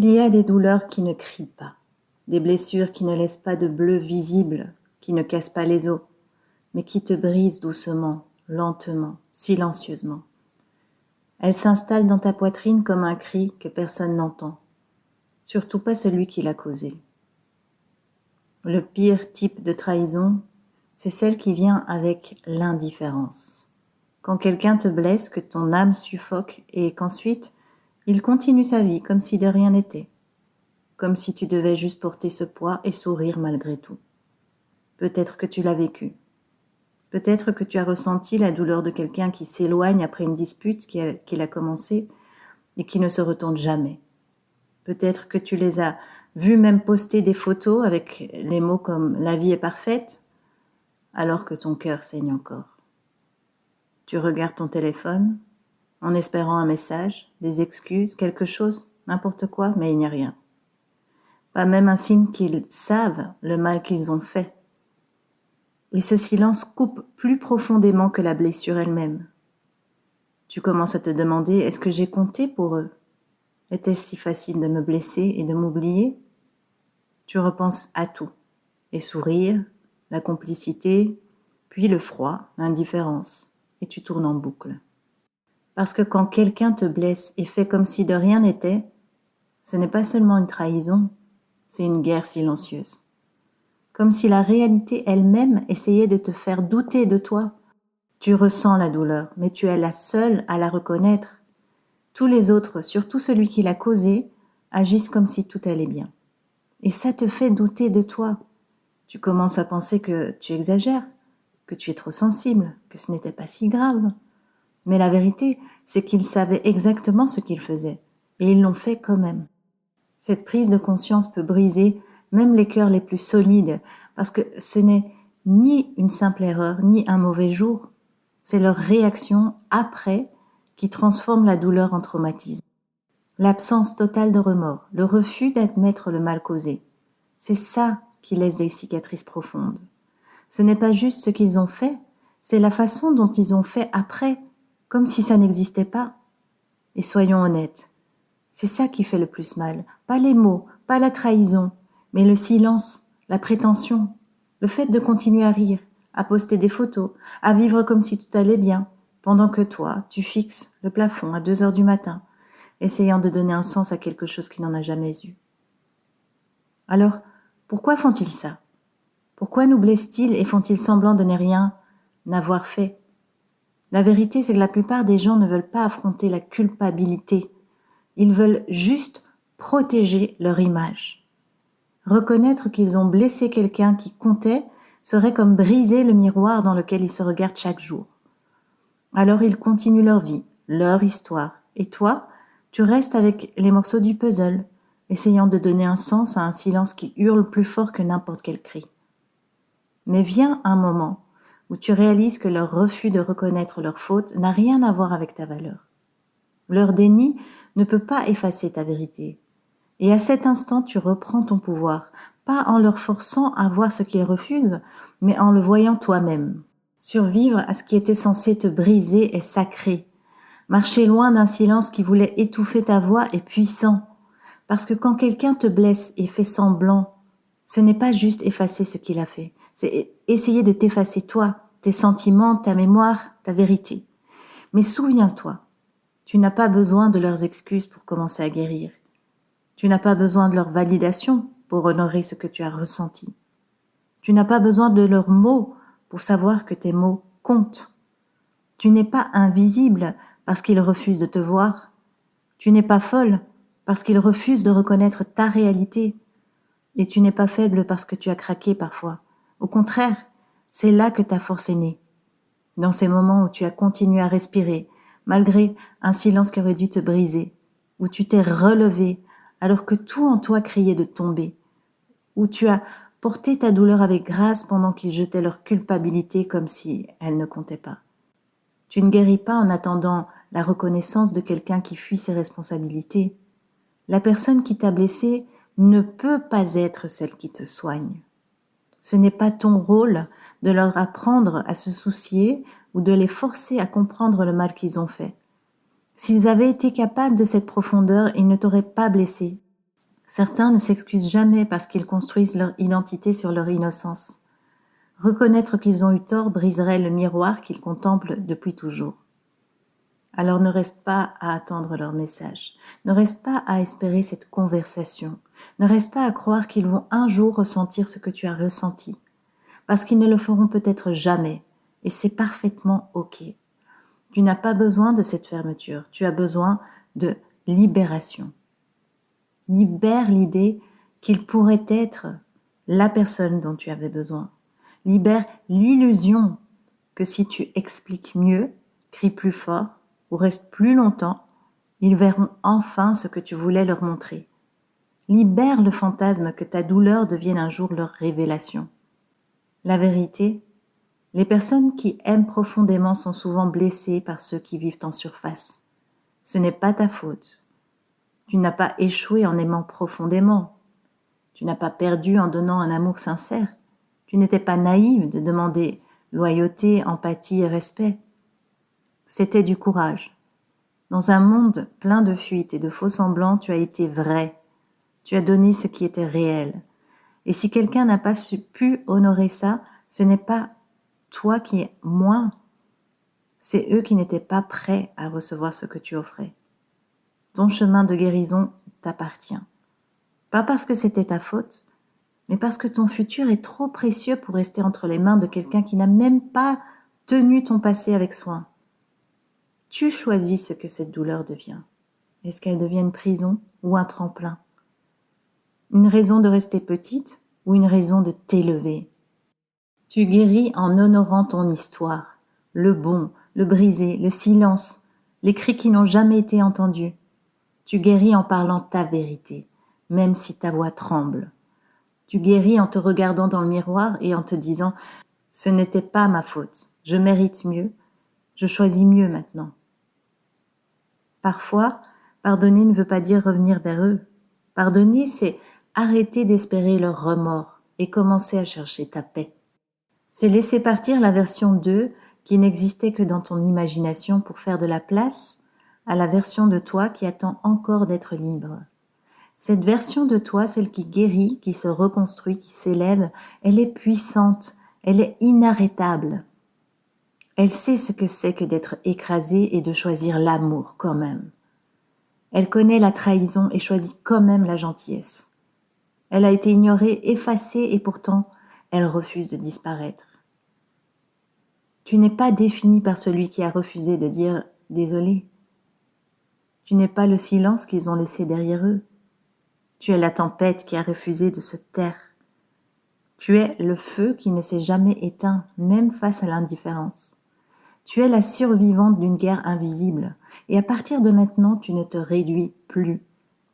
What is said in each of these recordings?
Il y a des douleurs qui ne crient pas, des blessures qui ne laissent pas de bleu visible, qui ne cassent pas les os, mais qui te brisent doucement, lentement, silencieusement. Elles s'installent dans ta poitrine comme un cri que personne n'entend, surtout pas celui qui l'a causé. Le pire type de trahison, c'est celle qui vient avec l'indifférence. Quand quelqu'un te blesse, que ton âme suffoque et qu'ensuite, il continue sa vie comme si de rien n'était. Comme si tu devais juste porter ce poids et sourire malgré tout. Peut-être que tu l'as vécu. Peut-être que tu as ressenti la douleur de quelqu'un qui s'éloigne après une dispute qu'il a commencé et qui ne se retourne jamais. Peut-être que tu les as vus même poster des photos avec les mots comme « la vie est parfaite » alors que ton cœur saigne encore. Tu regardes ton téléphone en espérant un message, des excuses, quelque chose, n'importe quoi, mais il n'y a rien. Pas même un signe qu'ils savent le mal qu'ils ont fait. Et ce silence coupe plus profondément que la blessure elle-même. Tu commences à te demander, est-ce que j'ai compté pour eux? Était-ce si facile de me blesser et de m'oublier? Tu repenses à tout. Les sourires, la complicité, puis le froid, l'indifférence, et tu tournes en boucle. Parce que quand quelqu'un te blesse et fait comme si de rien n'était, ce n'est pas seulement une trahison, c'est une guerre silencieuse. Comme si la réalité elle-même essayait de te faire douter de toi. Tu ressens la douleur, mais tu es la seule à la reconnaître. Tous les autres, surtout celui qui l'a causée, agissent comme si tout allait bien. Et ça te fait douter de toi. Tu commences à penser que tu exagères, que tu es trop sensible, que ce n'était pas si grave. Mais la vérité, c'est qu'ils savaient exactement ce qu'ils faisaient, et ils l'ont fait quand même. Cette prise de conscience peut briser même les cœurs les plus solides, parce que ce n'est ni une simple erreur, ni un mauvais jour. C'est leur réaction après qui transforme la douleur en traumatisme. L'absence totale de remords, le refus d'admettre le mal causé, c'est ça qui laisse des cicatrices profondes. Ce n'est pas juste ce qu'ils ont fait, c'est la façon dont ils ont fait après, comme si ça n'existait pas. Et soyons honnêtes, c'est ça qui fait le plus mal. Pas les mots, pas la trahison, mais le silence, la prétention, le fait de continuer à rire, à poster des photos, à vivre comme si tout allait bien, pendant que toi, tu fixes le plafond à 2 heures du matin, essayant de donner un sens à quelque chose qui n'en a jamais eu. Alors, pourquoi font-ils ça? Pourquoi nous blessent-ils et font-ils semblant de ne rien n'avoir fait? La vérité, c'est que la plupart des gens ne veulent pas affronter la culpabilité. Ils veulent juste protéger leur image. Reconnaître qu'ils ont blessé quelqu'un qui comptait serait comme briser le miroir dans lequel ils se regardent chaque jour. Alors ils continuent leur vie, leur histoire. Et toi, tu restes avec les morceaux du puzzle, essayant de donner un sens à un silence qui hurle plus fort que n'importe quel cri. Mais vient un moment où tu réalises que leur refus de reconnaître leur faute n'a rien à voir avec ta valeur. Leur déni ne peut pas effacer ta vérité. Et à cet instant, tu reprends ton pouvoir, pas en leur forçant à voir ce qu'ils refusent, mais en le voyant toi-même. Survivre à ce qui était censé te briser est sacré. Marcher loin d'un silence qui voulait étouffer ta voix est puissant. Parce que quand quelqu'un te blesse et fait semblant, ce n'est pas juste effacer ce qu'il a fait, c'est essayer de t'effacer toi, tes sentiments, ta mémoire, ta vérité. Mais souviens-toi, tu n'as pas besoin de leurs excuses pour commencer à guérir. Tu n'as pas besoin de leur validation pour honorer ce que tu as ressenti. Tu n'as pas besoin de leurs mots pour savoir que tes mots comptent. Tu n'es pas invisible parce qu'ils refusent de te voir. Tu n'es pas folle parce qu'ils refusent de reconnaître ta réalité. Et tu n'es pas faible parce que tu as craqué parfois. Au contraire, c'est là que ta force est née. Dans ces moments où tu as continué à respirer, malgré un silence qui aurait dû te briser, où tu t'es relevé alors que tout en toi criait de tomber, où tu as porté ta douleur avec grâce pendant qu'ils jetaient leur culpabilité comme si elle ne comptait pas. Tu ne guéris pas en attendant la reconnaissance de quelqu'un qui fuit ses responsabilités. La personne qui t'a blessé ne peut pas être celle qui te soigne. Ce n'est pas ton rôle de leur apprendre à se soucier ou de les forcer à comprendre le mal qu'ils ont fait. S'ils avaient été capables de cette profondeur, ils ne t'auraient pas blessé. Certains ne s'excusent jamais parce qu'ils construisent leur identité sur leur innocence. Reconnaître qu'ils ont eu tort briserait le miroir qu'ils contemplent depuis toujours. Alors ne reste pas à attendre leur message, ne reste pas à espérer cette conversation, ne reste pas à croire qu'ils vont un jour ressentir ce que tu as ressenti, parce qu'ils ne le feront peut-être jamais, et c'est parfaitement ok. Tu n'as pas besoin de cette fermeture, tu as besoin de libération. Libère l'idée qu'il pourrait être la personne dont tu avais besoin. Libère l'illusion que si tu expliques mieux, cries plus fort ou restes plus longtemps, ils verront enfin ce que tu voulais leur montrer. Libère le fantasme que ta douleur devienne un jour leur révélation. La vérité, les personnes qui aiment profondément sont souvent blessées par ceux qui vivent en surface. Ce n'est pas ta faute. Tu n'as pas échoué en aimant profondément. Tu n'as pas perdu en donnant un amour sincère. Tu n'étais pas naïve de demander loyauté, empathie et respect. C'était du courage. Dans un monde plein de fuites et de faux semblants, tu as été vrai. Tu as donné ce qui était réel. Et si quelqu'un n'a pas pu honorer ça, ce n'est pas toi qui es moins. C'est eux qui n'étaient pas prêts à recevoir ce que tu offrais. Ton chemin de guérison t'appartient. Pas parce que c'était ta faute, mais parce que ton futur est trop précieux pour rester entre les mains de quelqu'un qui n'a même pas tenu ton passé avec soin. Tu choisis ce que cette douleur devient. Est-ce qu'elle devient une prison ou un tremplin? Une raison de rester petite ou une raison de t'élever? Tu guéris en honorant ton histoire, le bon, le brisé, le silence, les cris qui n'ont jamais été entendus. Tu guéris en parlant ta vérité, même si ta voix tremble. Tu guéris en te regardant dans le miroir et en te disant « Ce n'était pas ma faute, je mérite mieux, je choisis mieux maintenant ». Parfois, pardonner ne veut pas dire revenir vers eux. Pardonner, c'est arrêter d'espérer leur remords et commencer à chercher ta paix. C'est laisser partir la version d'eux qui n'existait que dans ton imagination pour faire de la place à la version de toi qui attend encore d'être libre. Cette version de toi, celle qui guérit, qui se reconstruit, qui s'élève, elle est puissante, elle est inarrêtable. Elle sait ce que c'est que d'être écrasée et de choisir l'amour quand même. Elle connaît la trahison et choisit quand même la gentillesse. Elle a été ignorée, effacée et pourtant, elle refuse de disparaître. Tu n'es pas défini par celui qui a refusé de dire « désolé ». Tu n'es pas le silence qu'ils ont laissé derrière eux. Tu es la tempête qui a refusé de se taire. Tu es le feu qui ne s'est jamais éteint, même face à l'indifférence. Tu es la survivante d'une guerre invisible. Et à partir de maintenant, tu ne te réduis plus.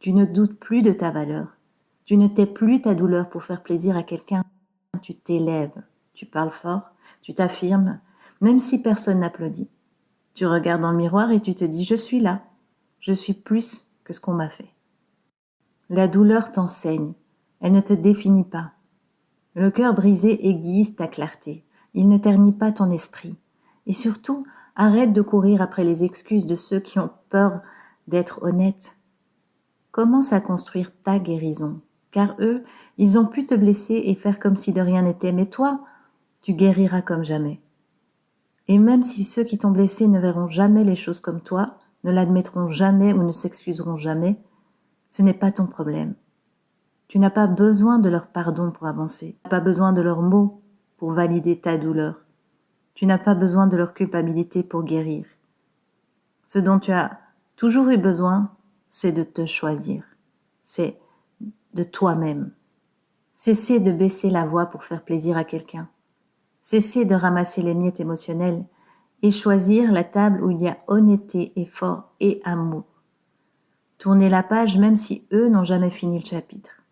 Tu ne doutes plus de ta valeur. Tu ne tais plus ta douleur pour faire plaisir à quelqu'un. Tu t'élèves. Tu parles fort. Tu t'affirmes, même si personne n'applaudit. Tu regardes dans le miroir et tu te dis « Je suis là. Je suis plus que ce qu'on m'a fait ». La douleur t'enseigne. Elle ne te définit pas. Le cœur brisé aiguise ta clarté. Il ne ternit pas ton esprit. Et surtout, arrête de courir après les excuses de ceux qui ont peur d'être honnêtes. Commence à construire ta guérison. Car eux, ils ont pu te blesser et faire comme si de rien n'était. Mais toi, tu guériras comme jamais. Et même si ceux qui t'ont blessé ne verront jamais les choses comme toi, ne l'admettront jamais ou ne s'excuseront jamais, ce n'est pas ton problème. Tu n'as pas besoin de leur pardon pour avancer. Tu n'as pas besoin de leurs mots pour valider ta douleur. Tu n'as pas besoin de leur culpabilité pour guérir. Ce dont tu as toujours eu besoin, c'est de te choisir. C'est de toi-même. Cesser de baisser la voix pour faire plaisir à quelqu'un. Cesser de ramasser les miettes émotionnelles et choisir la table où il y a honnêteté, effort et amour. Tourner la page même si eux n'ont jamais fini le chapitre.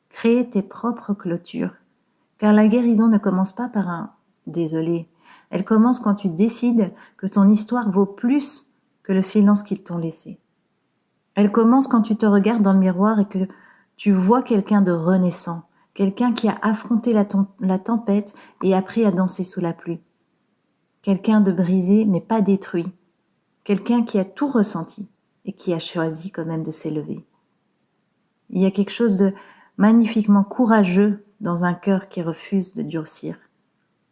Créer tes propres clôtures, car la guérison ne commence pas par un « désolé ». Elle commence quand tu décides que ton histoire vaut plus que le silence qu'ils t'ont laissé. Elle commence quand tu te regardes dans le miroir et que tu vois quelqu'un de renaissant, quelqu'un qui a affronté la tempête et appris à danser sous la pluie. Quelqu'un de brisé mais pas détruit. Quelqu'un qui a tout ressenti et qui a choisi quand même de s'élever. Il y a quelque chose de magnifiquement courageux dans un cœur qui refuse de durcir,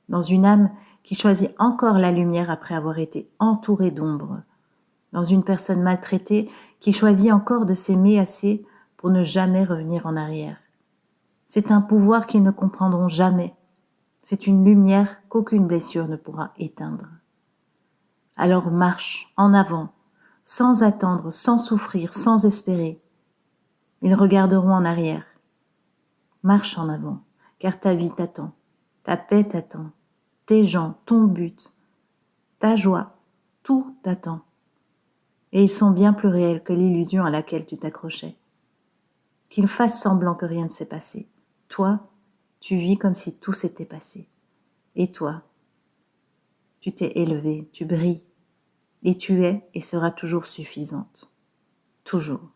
dans une âme qui choisit encore la lumière après avoir été entourée d'ombre, dans une personne maltraitée qui choisit encore de s'aimer assez pour ne jamais revenir en arrière. C'est un pouvoir qu'ils ne comprendront jamais. C'est une lumière qu'aucune blessure ne pourra éteindre. Alors marche en avant, sans attendre, sans souffrir, sans espérer. Ils regarderont en arrière. Marche en avant, car ta vie t'attend, ta paix t'attend, tes gens, ton but, ta joie, tout t'attend. Et ils sont bien plus réels que l'illusion à laquelle tu t'accrochais. Qu'ils fassent semblant que rien ne s'est passé. Toi, tu vis comme si tout s'était passé. Et toi, tu t'es élevée, tu brilles, et tu es et seras toujours suffisante. Toujours.